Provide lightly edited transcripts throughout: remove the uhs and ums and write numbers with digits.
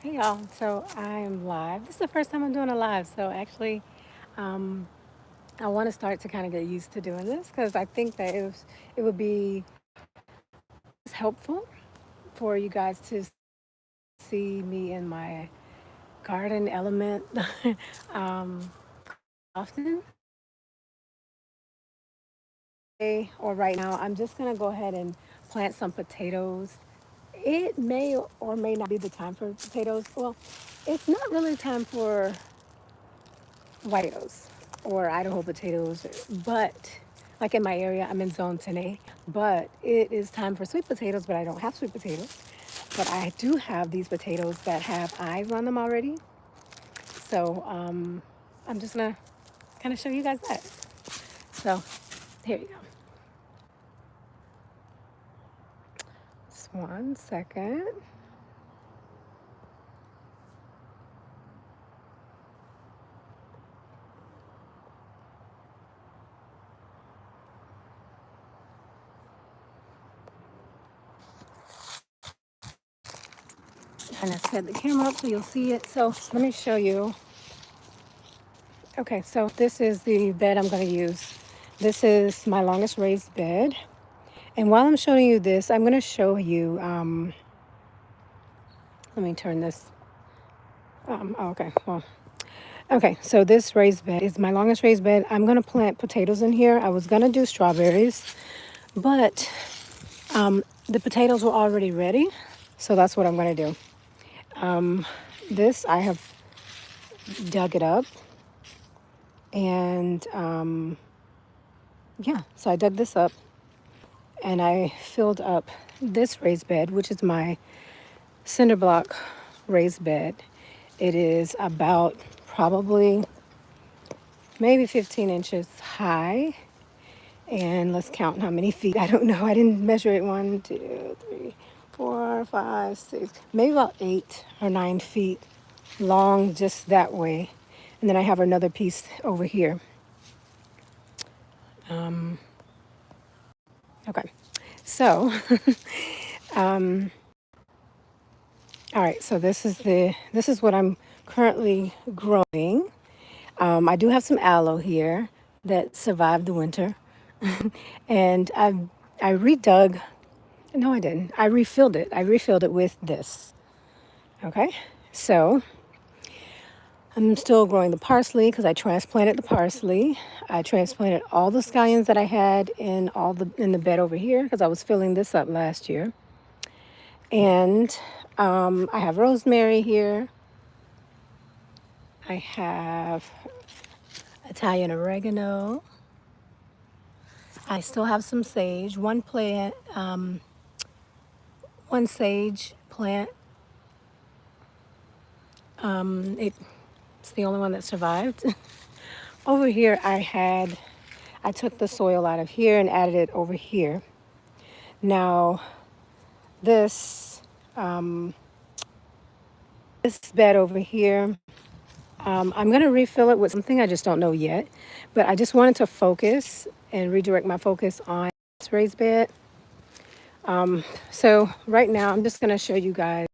Hey y'all, so I'm live. This is the first time I'm doing a live, so actually, um, I want to start to kind of get used to doing this because I think that it would be helpful for you guys to see me in my garden element um, often. Or right now, I'm just gonna go ahead and plant some potatoes. It may or may not be the time for potatoes. Well, it's not really time for white potatoes or Idaho potatoes, but like in my area, I'm in zone 10A, but it is time for sweet potatoes, but I don't have sweet potatoes. But I do have these potatoes that have eyes on them already. So I'm just gonna kind of show you guys that. So here you go. Just 1 second. Kind of set the camera up so you'll see it. So let me show you. Okay, so this is the bed I'm going to use. This is my longest raised bed. And while I'm showing you this, I'm going to show you, let me turn this. Okay, well, okay, so this raised bed is my longest raised bed. I'm going to plant potatoes in here. I was going to do strawberries, but the potatoes were already ready. So that's what I'm going to do. This, I have dug it up. And yeah, so I dug this up and I filled up this raised bed, which is my cinder block raised bed. It is about probably maybe 15 inches high. And let's count how many feet. I don't know. I didn't measure it. 1, 2, 3, 4, 5, 6, maybe about 8 or 9 feet long, just that way. And then I have another piece over here. Okay. So, all right. So this is what I'm currently growing. I do have some aloe here that survived the winter, and I redug. No, I didn't. I refilled it. I refilled it with this. Okay, so I'm still growing the parsley because I transplanted the parsley. I transplanted all the scallions that I had in the bed over here because I was filling this up last year, and I have rosemary here. I have Italian oregano. I still have some sage. One sage plant. It's the only one that survived. Over here, I took the soil out of here and added it over here. Now, this, this bed over here, I'm going to refill it with something I just don't know yet. But I just wanted to focus and redirect my focus on this raised bed. So right now, I'm just going to show you guys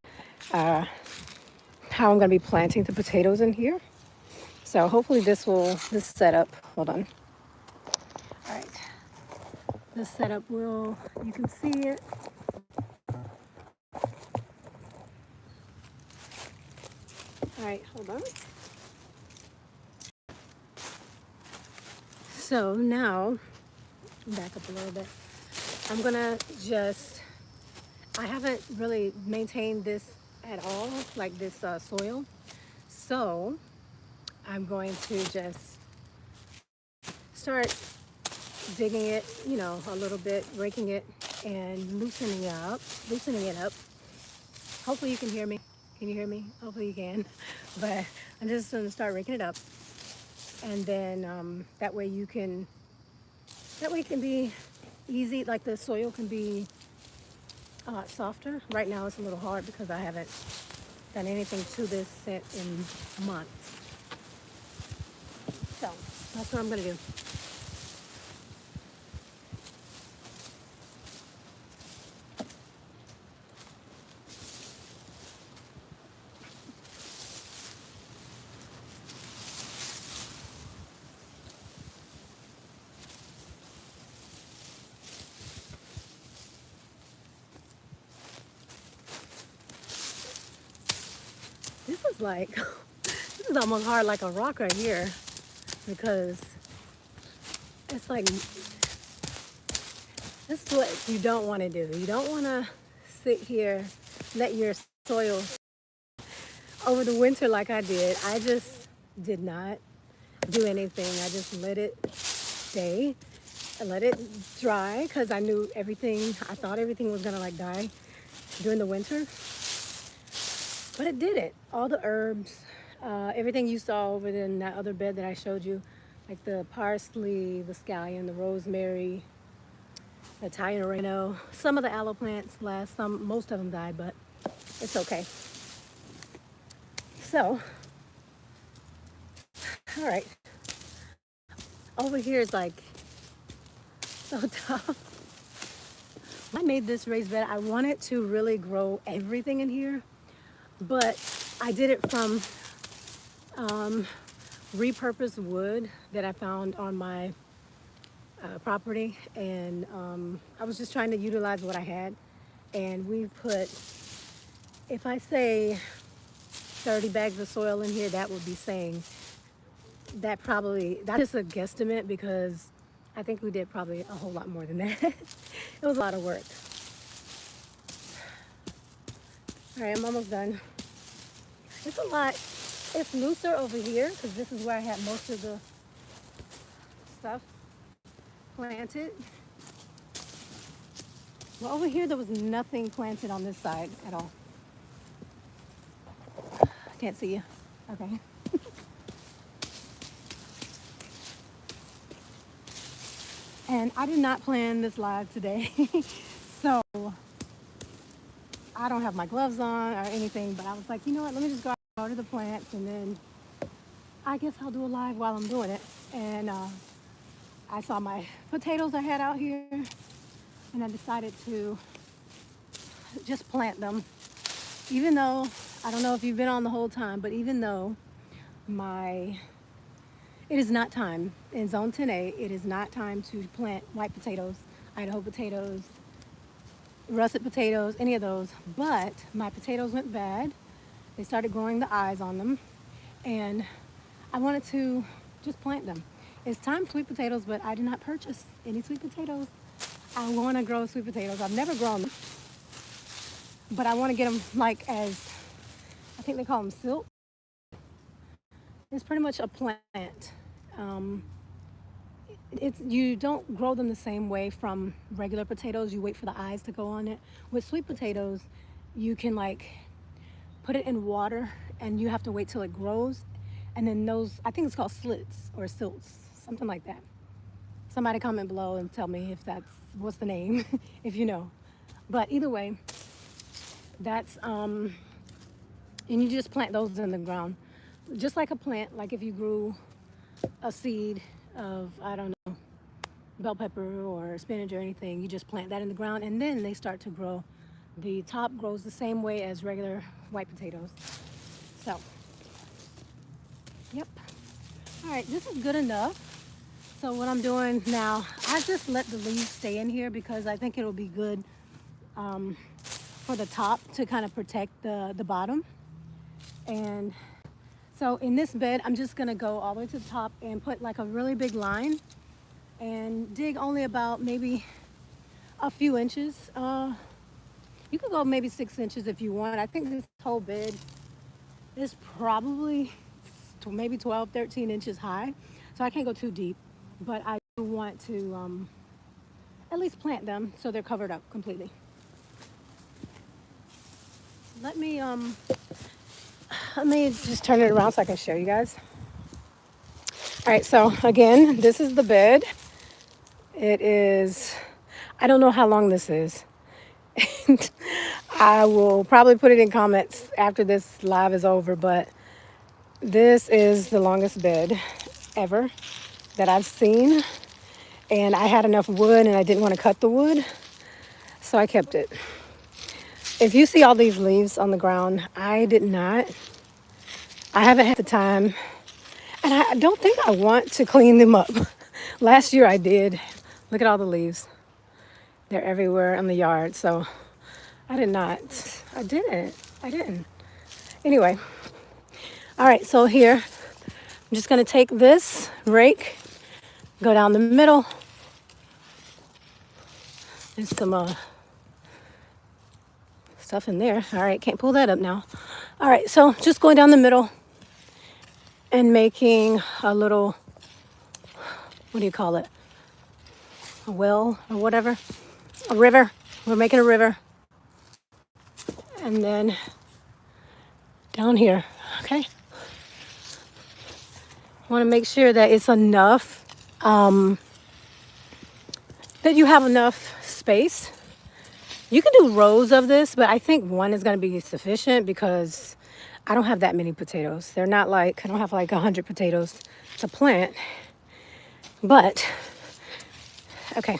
how I'm going to be planting the potatoes in here. So hopefully this setup, hold on. All right, this setup you can see it. All right, hold on. So now, back up a little bit. I'm gonna I haven't really maintained this at all, like this soil. So I'm going to just start digging it, a little bit, raking it and loosening it up. Hopefully you can hear me. Can you hear me? Hopefully you can. But I'm just gonna start raking it up. And then that way it can be easy, like the soil can be a lot softer. Right now it's a little hard because I haven't done anything to this set in months. So that's what I'm gonna do. was like, this is almost hard like a rock right here, because it's like, this is what you don't want to do. You don't want to sit here, let your soil over the winter like I did. I just did not do anything. I just let it stay and let it dry, because I knew everything, I thought everything was gonna like die during the winter, but it didn't. All the herbs, everything you saw over in that other bed that I showed you, like the parsley, the scallion, the rosemary, the Italian oregano, some of the aloe plants last, most of them died, but it's okay. So, all right, over here is like so tough. I made this raised bed. I wanted to really grow everything in here, but I did it from repurposed wood that I found on my property, and I was just trying to utilize what I had. And we put, if I say 30 bags of soil in here, that would be saying that probably, that's just a guesstimate, because I think we did probably a whole lot more than that. It was a lot of work. All right, I'm almost done. It's a lot. It's looser over here, because this is where I had most of the stuff planted. Well, over here there was nothing planted on this side at all. I can't see you. Okay. And I did not plan this live today. So I don't have my gloves on or anything, but I was like, you know what, let me just go out and water the plants, and then I guess I'll do a live while I'm doing it. And I saw my potatoes I had out here, and I decided to just plant them. Even though, I don't know if you've been on the whole time, but even though it is not time in Zone 10A, it is not time to plant white potatoes, Idaho potatoes, russet potatoes, any of those. But my potatoes went bad. They started growing the eyes on them, and I wanted to just plant them. It's time for sweet potatoes, but I did not purchase any sweet potatoes. I want to grow sweet potatoes. I've never grown them, but I want to get them like as, I think they call them silk. It's pretty much a plant. You don't grow them the same way from regular potatoes. You wait for the eyes to go on it. With sweet potatoes, you can like put it in water, and you have to wait till it grows. And then those, I think it's called slits or silts, something like that. Somebody comment below and tell me if that's, what's the name, if you know. But either way, that's, and you just plant those in the ground. Just like a plant, like if you grew a seed of, I don't know, bell pepper or spinach or anything, you just plant that in the ground, and then they start to grow. The top grows the same way as regular white potatoes. So, yep. All right, this is good enough. So what I'm doing now, I just let the leaves stay in here, because I think it'll be good for the top to kind of protect the bottom. And so in this bed, I'm just gonna go all the way to the top and put like a really big line and dig only about maybe a few inches. You could go maybe 6 inches if you want. I think this whole bed is probably maybe 12, 13 inches high. So I can't go too deep, but I do want to at least plant them so they're covered up completely. Let me just turn it around so I can show you guys. All right, so again, this is the bed. It is, I don't know how long this is. I will probably put it in comments after this live is over, but this is the longest bed ever that I've seen. And I had enough wood, and I didn't want to cut the wood, so I kept it. If you see all these leaves on the ground, I did not. I haven't had the time, and I don't think I want to clean them up. Last year I did. Look at all the leaves. They're everywhere in the yard, so I did not. I didn't. Anyway, All right, so here, I'm just gonna take this rake, go down the middle. There's some stuff in there. All right, can't pull that up now. All right, so just going down the middle and making a little, what do you call it? A well or whatever, a river. We're making a river. And then down here, okay? Want to make sure that it's enough, that you have enough space. You can do rows of this, but I think one is going to be sufficient because I don't have that many potatoes. They're not like, I don't have like 100 potatoes to plant. But, okay.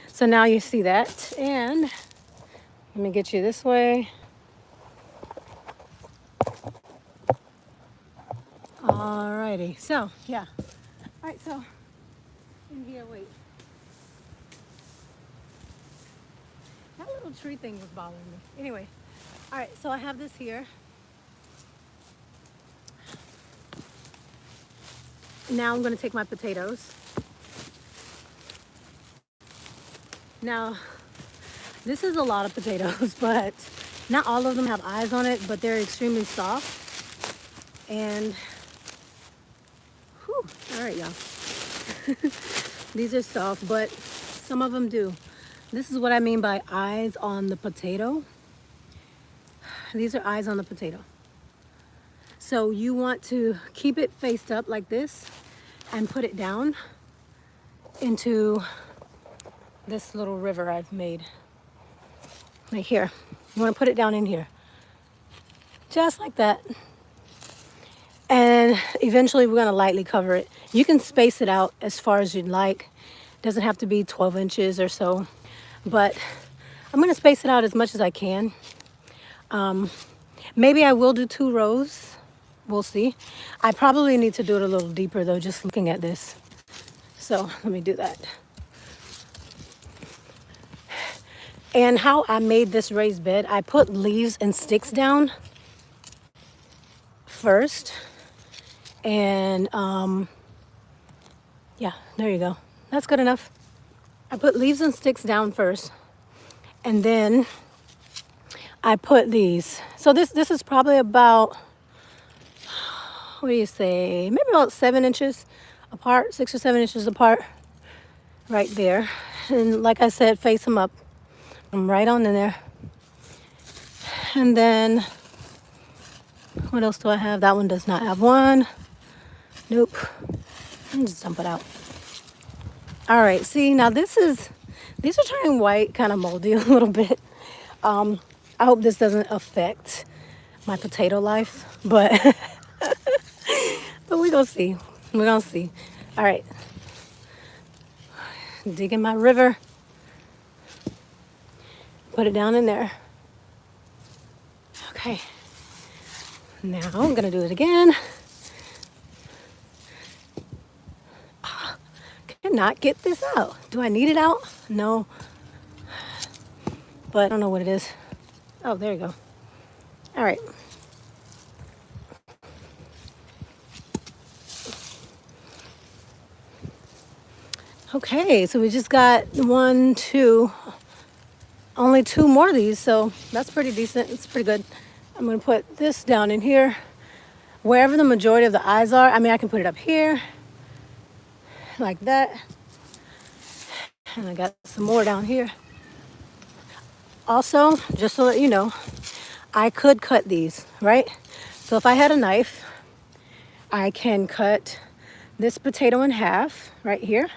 So now you see that. And let me get you this way. Alrighty. So, yeah. All right, so in here, wait. That little tree thing was bothering me. Anyway, all right, so I have this here. Now I'm gonna take my potatoes. Now, this is a lot of potatoes, but not all of them have eyes on it, but they're extremely soft. And, whew, all right, y'all. These are soft, but some of them do. This is what I mean by eyes on the potato. These are eyes on the potato. So you want to keep it faced up like this and put it down into this little river I've made right here. You want to put it down in here, just like that. And eventually we're going to lightly cover it. You can space it out as far as you'd like. It doesn't have to be 12 inches or so, but I'm going to space it out as much as I can. Maybe I will do 2 rows. We'll see. I probably need to do it a little deeper though, just looking at this. So let me do that. And how I made this raised bed, I put leaves and sticks down first. And yeah, there you go. That's good enough. I put leaves and sticks down first. And then I put these. So this is probably about, what do you say? Maybe about 7 inches apart, 6 or 7 inches apart right there. And like I said, face them up. I'm right on in there. And then, what else do I have? That one does not have one. Nope. I'll just dump it out. All right, see, now these are turning white, kind of moldy a little bit. I hope this doesn't affect my potato life, but but we're gonna see. We're gonna see. All right. Digging my river. Put it down in there. Okay. Now I'm gonna do it again. Cannot get this out. Do I need it out? No. But I don't know what it is. Oh, there you go. All right. Okay, so we just got 1, 2, only 2 more of these, so that's pretty decent. It's pretty good. I'm gonna put this down in here. Wherever the majority of the eyes are, I mean, I can put it up here, like that. And I got some more down here. Also, just to let you know, I could cut these, right? So if I had a knife, I can cut this potato in half right here.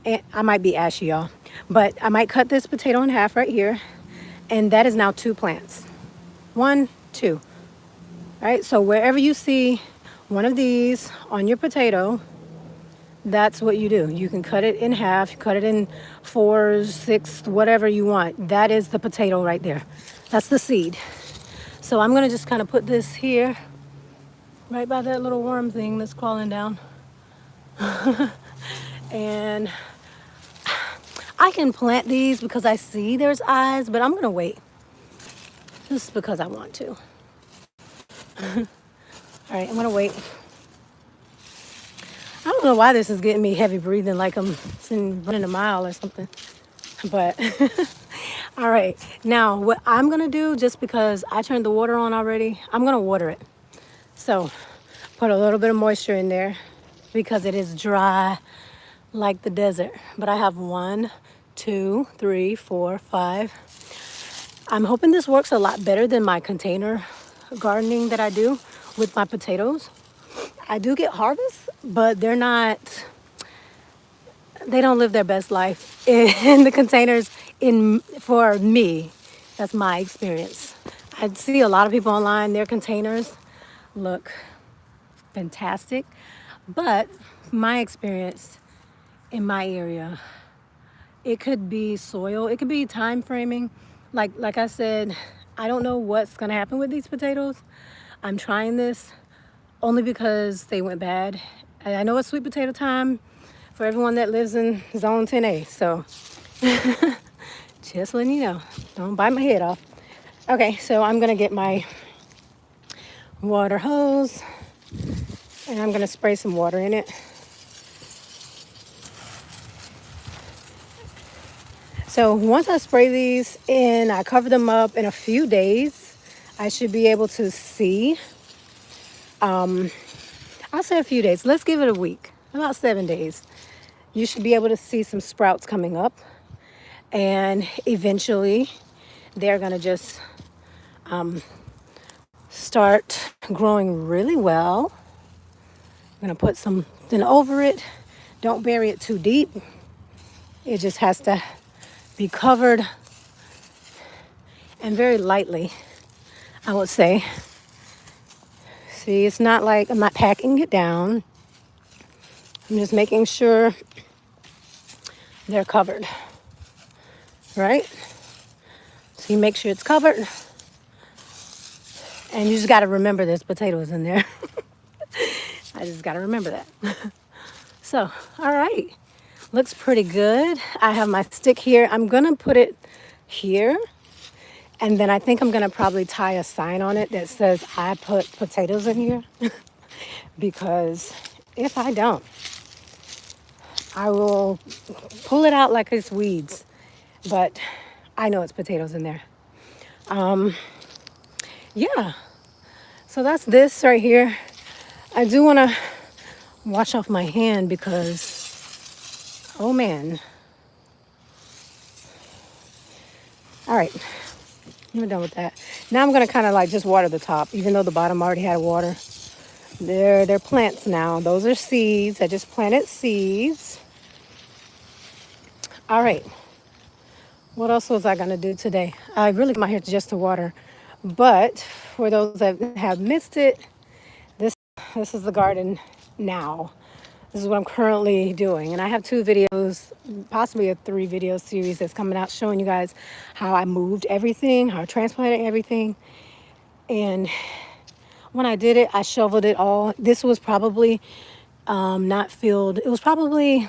And I might be ashy, y'all, but I might cut this potato in half right here. And that is now 2 plants. 1, 2. All right, so wherever you see one of these on your potato, that's what you do. You can cut it in half, cut it in 4, 6, whatever you want. That is the potato right there. That's the seed. So I'm gonna just kind of put this here, right by that little worm thing that's crawling down. And I can plant these because I see there's eyes, but I'm gonna wait. Just because I want to. All right, I'm gonna wait. I don't know why this is getting me heavy breathing, like I'm running a mile or something. But all right, now what I'm gonna do, just because I turned the water on already, I'm gonna water it. So put a little bit of moisture in there because it is dry like the desert. But I have 1, 2, 3, 4, 5. I'm hoping this works a lot better than my container gardening that I do with my potatoes. I do get harvests, but they don't live their best life in the containers for me. That's my experience. I see a lot of people online, their containers look fantastic, but my experience in my area, it could be soil, it could be time framing. Like I said, I don't know what's gonna happen with these potatoes. I'm trying this only because they went bad. I know it's sweet potato time for everyone that lives in zone 10A. So just letting you know, don't bite my head off. Okay, so I'm gonna get my water hose and I'm gonna spray some water in it. So once I spray these and I cover them up in a few days, I should be able to see. I'll say a few days. Let's give it a week, about 7 days. You should be able to see some sprouts coming up. And eventually they're gonna just start growing really well. I'm gonna put something over it. Don't bury it too deep. It just has to be covered and very lightly, I would say. See, it's not like I'm not packing it down. I'm just making sure they're covered, right? So you make sure it's covered. And you just got to remember there's potatoes in there. I just got to remember that. So, all right. Looks pretty good. I have my stick here. I'm going to put it here. And then I think I'm going to probably tie a sign on it that says I put potatoes in here. Because if I don't, I will pull it out like it's weeds. But I know it's potatoes in there. Yeah. So that's this right here. I do want to wash off my hand because, oh man. All right. I'm done with that. Now I'm going to kind of like just water the top, even though the bottom already had water. They're plants now. Those are seeds. I just planted seeds. All right. What else was I going to do today? I really came out here just to water. But for those that have missed it, this is the garden now. This is what I'm currently doing. And I have 2 videos, possibly a 3 video series that's coming out showing you guys how I moved everything, how I transplanted everything. And when I did it, I shoveled it all. This was probably not filled. It was probably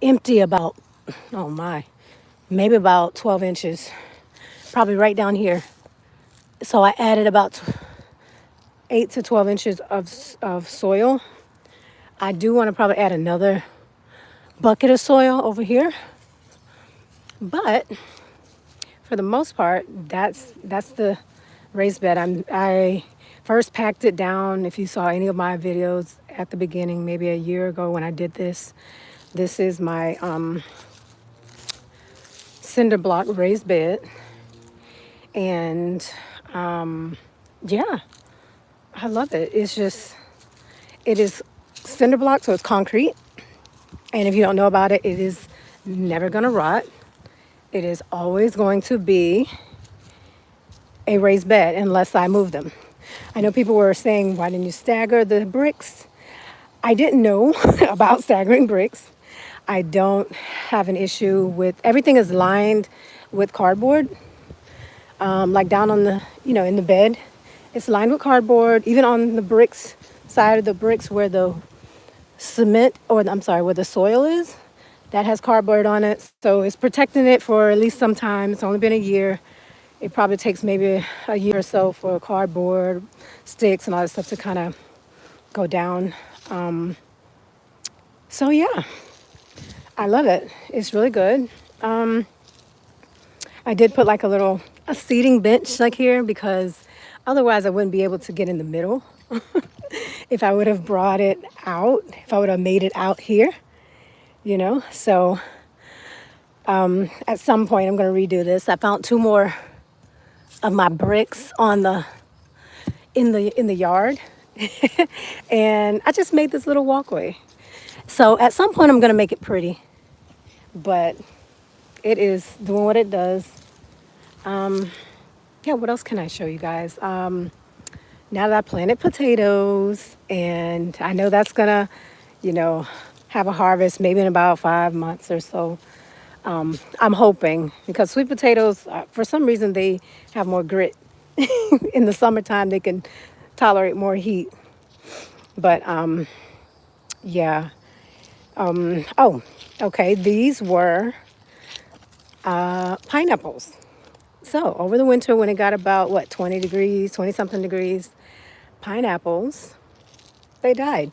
empty about, oh my, maybe about 12 inches, probably right down here. So I added about 8 to 12 inches of soil. I do want to probably add another bucket of soil over here. But for the most part, that's the raised bed. I first packed it down. If you saw any of my videos at the beginning, maybe a year ago when I did this, this is my cinder block raised bed. And yeah, I love it. It is cinder block, so it's concrete. And if you don't know about it, it is never going to rot. It is always going to be a raised bed unless I move them. I know people were saying, why didn't you stagger the bricks? I didn't know about staggering bricks. I don't have an issue with, everything is lined with cardboard. Like down on the, in the bed, it's lined with cardboard. Even on the bricks, side of the bricks where the cement, where the soil is, that has cardboard on it. So it's protecting it for at least some time. It's only been a year. It probably takes maybe a year or so for cardboard, sticks and all that stuff to kind of go down. So yeah, I love it. It's really good. I did put like a seating bench like here because otherwise I wouldn't be able to get in the middle. If I would have brought it out, if I would have made it out here, you know. So at some point I'm going to redo this. I found two more of my bricks on the in the yard, and I just made this little walkway. So at some point I'm going to make it pretty, but it is doing what it does. Yeah, what else can I show you guys? Now that I planted potatoes, and I know that's gonna, you know, have a harvest maybe in about 5 months or so. I'm hoping because sweet potatoes, for some reason, they have more grit. In the summertime, they can tolerate more heat. But yeah. Oh, okay. These were pineapples. So over the winter, when it got about what 20 degrees, 20 something degrees, pineapples, they died.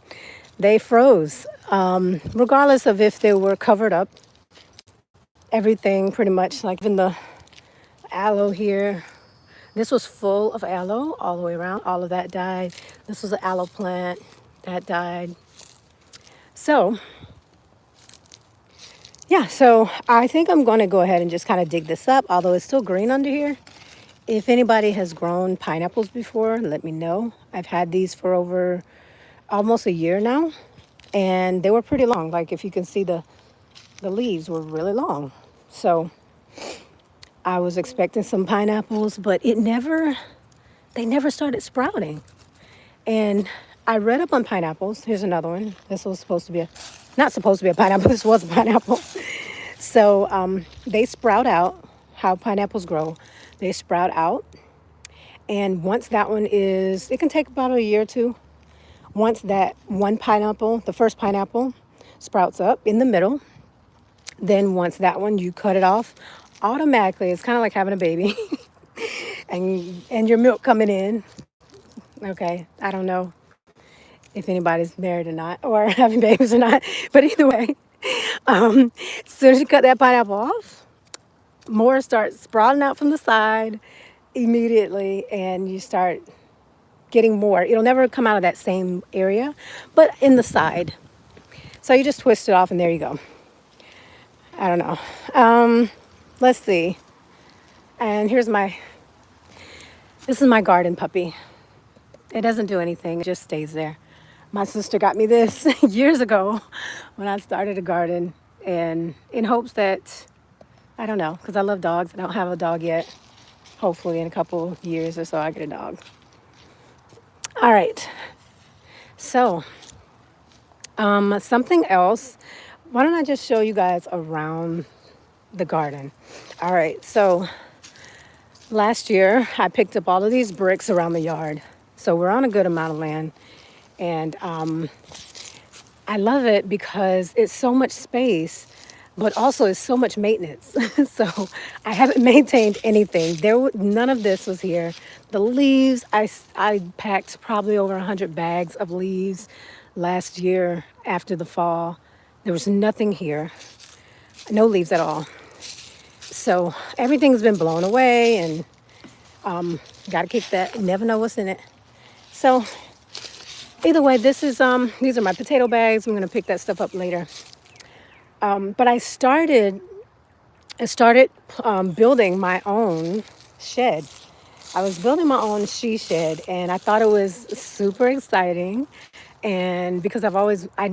They froze. Regardless of if they were covered up, everything pretty much, like even the aloe here. This was full of aloe all the way around. All of that died. This was an aloe plant that died. So, yeah, so I think I'm going to go ahead and just kind of dig this up, although it's still green under here. If anybody has grown pineapples before, let me know. I've had these for over almost a year now, and they were pretty long. Like if you can see the leaves were really long. So I was expecting some pineapples, but they never started sprouting. And I read up on pineapples. Here's another one. This was supposed to be not supposed to be a pineapple. This was a pineapple. So they sprout out how pineapples grow. They sprout out. And once that one it can take about a year or two. Once that one pineapple, the first pineapple, sprouts up in the middle, then once that one, you cut it off automatically. It's kind of like having a baby and your milk coming in. Okay, I don't know if anybody's married or not or having babies or not, but either way, as soon as you cut that pineapple off, more start sprouting out from the side immediately, and you start getting more. It'll never come out of that same area, but in the side. So you just twist it off, and there you go. I don't know. Let's see. And this is my garden puppy. It doesn't do anything, it just stays there. My sister got me this years ago when I started a garden, and in hopes that, I don't know, because I love dogs. I don't have a dog yet. Hopefully in a couple years or so I get a dog. All right. So, something else. Why don't I just show you guys around the garden? All right. So, last year I picked up all of these bricks around the yard. So, we're on a good amount of land. And I love it because it's so much space, but also it's so much maintenance. So I haven't maintained anything. None of this was here. The leaves, I packed probably over 100 bags of leaves last year after the fall. There was nothing here, no leaves at all. So everything's been blown away, and got to keep that. You never know what's in it. So either way, these are my potato bags. I'm gonna pick that stuff up later. But I started building my own shed. I was building my own she shed, and I thought it was super exciting. And because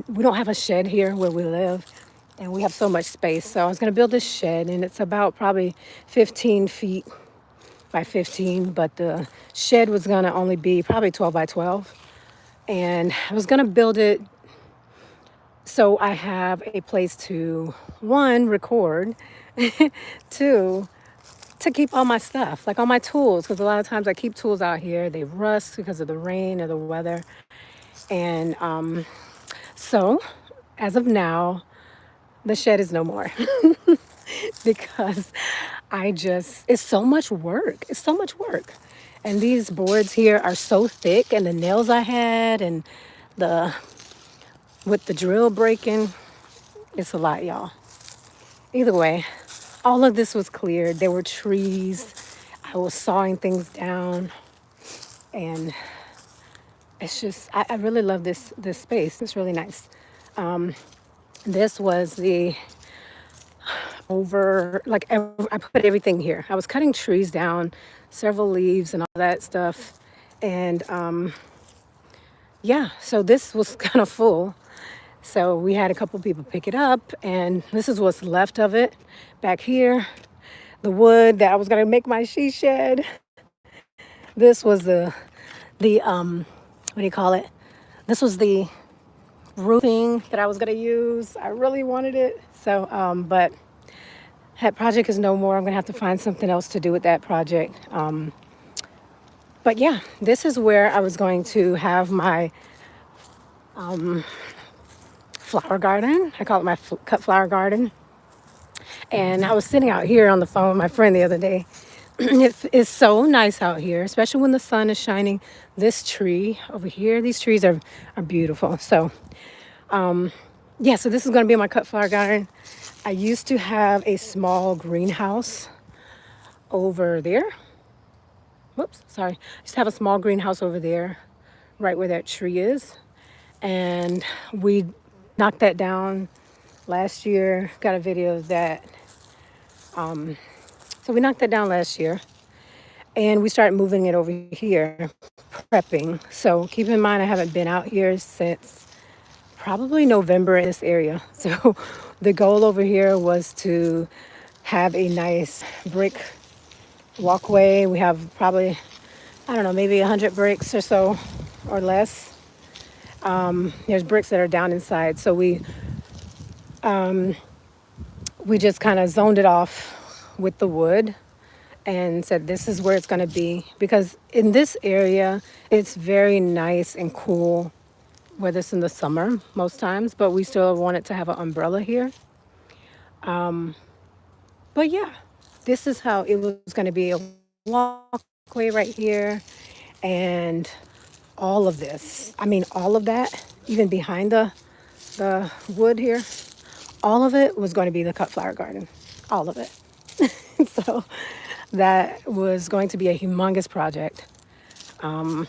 we don't have a shed here where we live, and we have so much space. So I was gonna build this shed, and it's about probably 15 feet by 15, but the shed was gonna only be probably 12 by 12. And I was gonna build it so I have a place to, one, record, two, to keep all my stuff, like all my tools, because a lot of times I keep tools out here, they rust because of the rain or the weather. And so as of now, the shed is no more because it's so much work. It's so much work. And these boards here are so thick, and the nails I had, and the with the drill breaking, it's a lot, y'all. Either way, all of this was cleared. There were trees. I was sawing things down, and it's just I really love this space. It's really nice. This was the over like I put everything here. I was cutting trees down, several leaves and all that stuff, and yeah. So this was kind of full. So we had a couple people pick it up, and this is what's left of it back here. The wood that I was gonna make my she shed. This was the what do you call it? This was the roofing that I was gonna use. I really wanted it. So but that project is no more. I'm gonna have to find something else to do with that project. But yeah, this is where I was going to have my flower garden. I call it my cut flower garden. And I was sitting out here on the phone with my friend the other day. It's so nice out here, especially when the sun is shining. This tree over here, these trees are beautiful. So yeah, so this is going to be my cut flower garden. I used to have a small greenhouse over there. Whoops, sorry. I used to have a small greenhouse over there, right where that tree is. And we knocked that down last year. Got a video of that. So we knocked that down last year. And we started moving it over here, prepping. So keep in mind, I haven't been out here since probably November in this area. So the goal over here was to have a nice brick walkway. We have probably, I don't know, maybe 100 bricks or so or less. There's bricks that are down inside. So we just kind of zoned it off with the wood and said this is where it's going to be, because in this area it's very nice and cool, whether it's in the summer most times, but we still wanted to have an umbrella here. But yeah, this is how it was going to be, a walkway right here, and all of this, I mean all of that, even behind the wood here, all of it was going to be the cut flower garden, all of it. So that was going to be a humongous project. And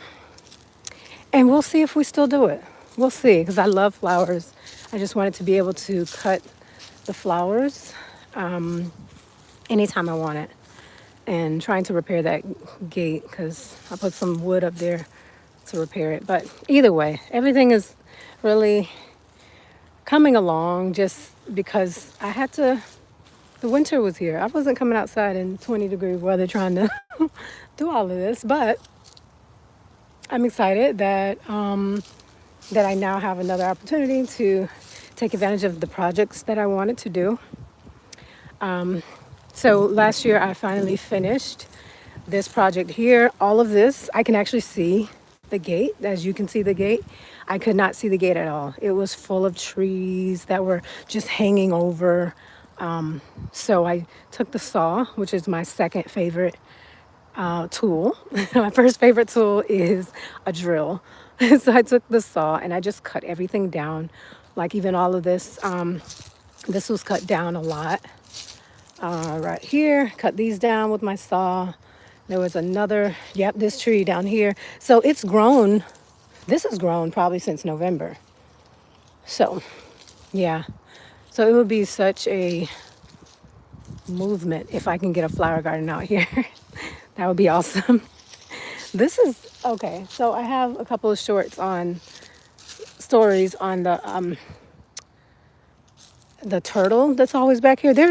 we'll see if we still do it. We'll see, because I love flowers. I just wanted to be able to cut the flowers anytime I want it. And trying to repair that gate, because I put some wood up there to repair it. But either way, everything is really coming along, just because I had to, the winter was here. I wasn't coming outside in 20-degree weather trying to do all of this, but I'm excited that that I now have another opportunity to take advantage of the projects that I wanted to do. So last year I finally finished this project here. All of this, I can actually see the gate. As you can see the gate, I could not see the gate at all. It was full of trees that were just hanging over. So I took the saw, which is my second favorite tool. My first favorite tool is a drill. So I took the saw and I just cut everything down. Like even all of this, this was cut down a lot. Right here, cut these down with my saw. There was another, yep, this tree down here. So it's grown, this has grown probably since November. So yeah, so it would be such a movement if I can get a flower garden out here. That would be awesome. This is, okay, so I have a couple of shorts on, stories on the turtle that's always back here. There's